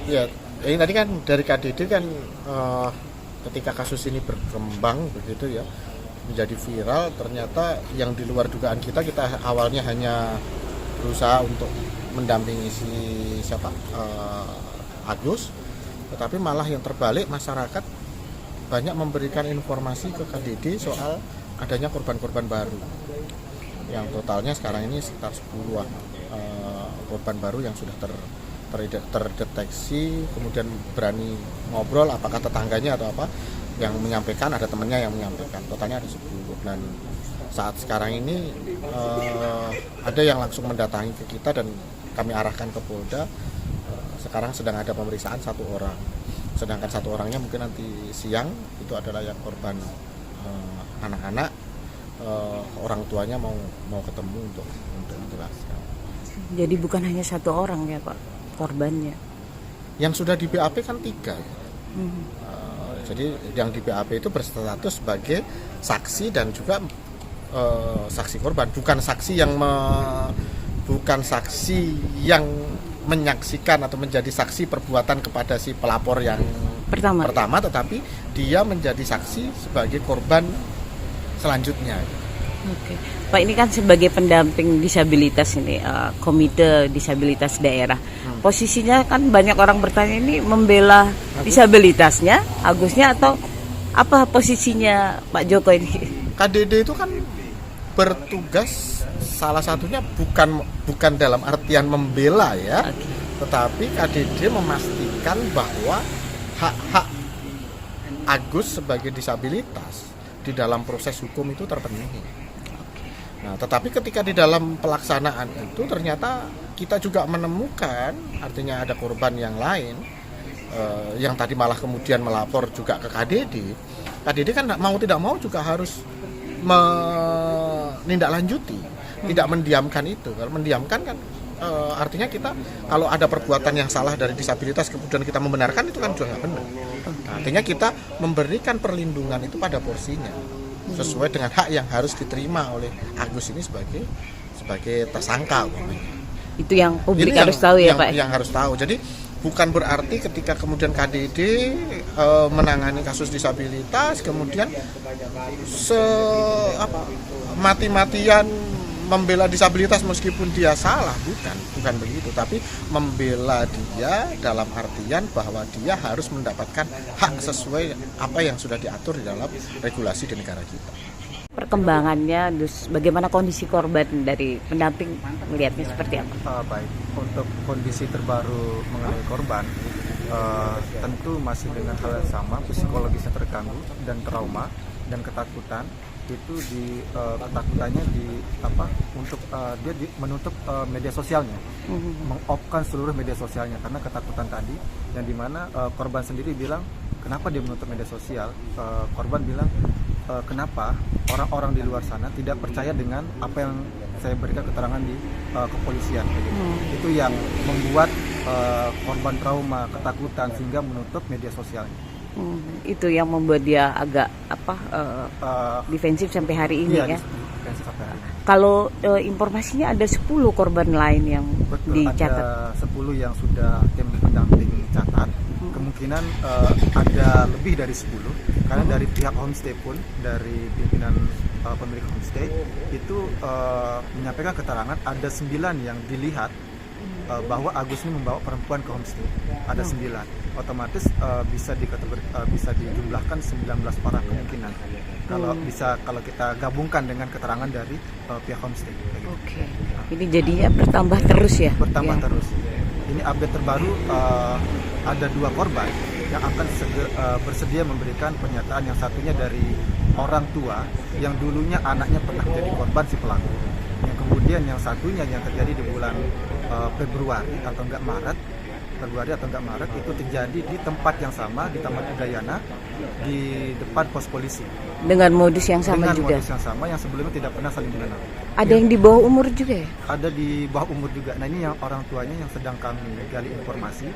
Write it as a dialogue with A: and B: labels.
A: Ya, ini tadi kan dari KDD kan ketika kasus ini berkembang begitu ya, menjadi viral, ternyata yang di luar dugaan kita awalnya hanya berusaha untuk mendampingi si siapa Agus, tetapi malah yang terbalik masyarakat banyak memberikan informasi ke KDD soal adanya korban-korban baru yang totalnya sekarang ini sekitar 10-an korban baru yang sudah terdeteksi, kemudian berani ngobrol, apakah tetangganya atau apa yang menyampaikan, ada temannya yang menyampaikan, totalnya ada 10. Dan saat sekarang ini ada yang langsung mendatangi ke kita dan kami arahkan ke Polda. Sekarang sedang ada pemeriksaan 1 orang, sedangkan 1 orangnya mungkin nanti siang itu adalah yang korban anak-anak. Orang tuanya mau ketemu untuk menjelaskan.
B: Jadi bukan hanya 1 orang ya Pak korbannya.
A: Yang sudah di BAP kan 3 ya. Jadi yang di BAP itu berstatus sebagai saksi dan juga saksi korban, bukan saksi yang menyaksikan atau menjadi saksi perbuatan kepada si pelapor yang pertama, tetapi dia menjadi saksi sebagai korban selanjutnya.
B: Oke. Pak, ini kan sebagai pendamping disabilitas ini, komite disabilitas daerah. Posisinya kan banyak orang bertanya ini membela disabilitasnya, Agusnya, atau apa posisinya Pak Joko ini?
A: KDD itu kan bertugas salah satunya bukan dalam artian membela ya, tetapi KDD memastikan bahwa hak-hak Agus sebagai disabilitas di dalam proses hukum itu terpenuhi. Nah, tetapi ketika di dalam pelaksanaan itu ternyata kita juga menemukan, artinya ada korban yang lain yang tadi malah kemudian melapor juga ke KDD. KDD kan mau tidak mau juga harus menindaklanjuti, tidak mendiamkan itu. Kalau mendiamkan kan artinya kita kalau ada perbuatan yang salah dari disabilitas kemudian kita membenarkan, itu kan juga nggak benar. Nah, artinya kita memberikan perlindungan itu pada porsinya, sesuai dengan hak yang harus diterima oleh Agus ini sebagai tersangka.
B: Itu yang publik harus tahu ya Pak?
A: Yang harus tahu. Jadi bukan berarti ketika kemudian KDD menangani kasus disabilitas kemudian mati-matian membela disabilitas meskipun dia salah, bukan begitu, tapi membela dia dalam artian bahwa dia harus mendapatkan hak sesuai apa yang sudah diatur di dalam regulasi di negara kita.
B: Perkembangannya, dus bagaimana kondisi korban dari pendamping melihatnya seperti apa?
C: Baik, untuk kondisi terbaru mengenai korban, tentu masih dengan hal yang sama, psikologisnya terganggu dan trauma dan ketakutan. Itu ketakutannya untuk dia menutup media sosialnya, meng-off-kan seluruh media sosialnya karena ketakutan tadi, yang dimana korban sendiri bilang kenapa dia menutup media sosial. Korban bilang kenapa orang-orang di luar sana tidak percaya dengan apa yang saya berikan keterangan di kepolisian. Itu yang membuat korban trauma, ketakutan sehingga menutup media sosialnya.
B: Itu yang membuat dia agak defensif sampai hari ini ya. Kalau informasinya ada 10 korban lain yang dicatat.
C: Ada 10 yang sudah tim pendamping catat. Kemungkinan ada lebih dari 10 karena dari pihak homestay pun, dari pimpinan pemilik homestay itu menyampaikan keterangan ada 9 yang dilihat bahwa Agus ini membawa perempuan ke homestay. Ada 9. Otomatis bisa dijumlahkan 19 orang kemungkinan. Kalau kita gabungkan dengan keterangan dari pihak homestay.
B: Oke. Ini jadinya bertambah terus ya?
C: Bertambah terus. Ini update terbaru, ada 2 korban yang akan bersedia memberikan pernyataan. Yang satunya dari orang tua yang dulunya anaknya pernah jadi korban si pelaku. Yang kemudian yang satunya yang terjadi di bulan Februari atau enggak Maret itu terjadi di tempat yang sama, di Taman Udayana, di depan pos polisi.
B: Dengan modus yang sama juga?
C: Dengan modus yang sama, yang sebelumnya tidak pernah saling mengenal.
B: Ada yang di bawah umur juga ya?
C: Ada di bawah umur juga. Nah, ini yang orang tuanya yang sedang kami gali informasi.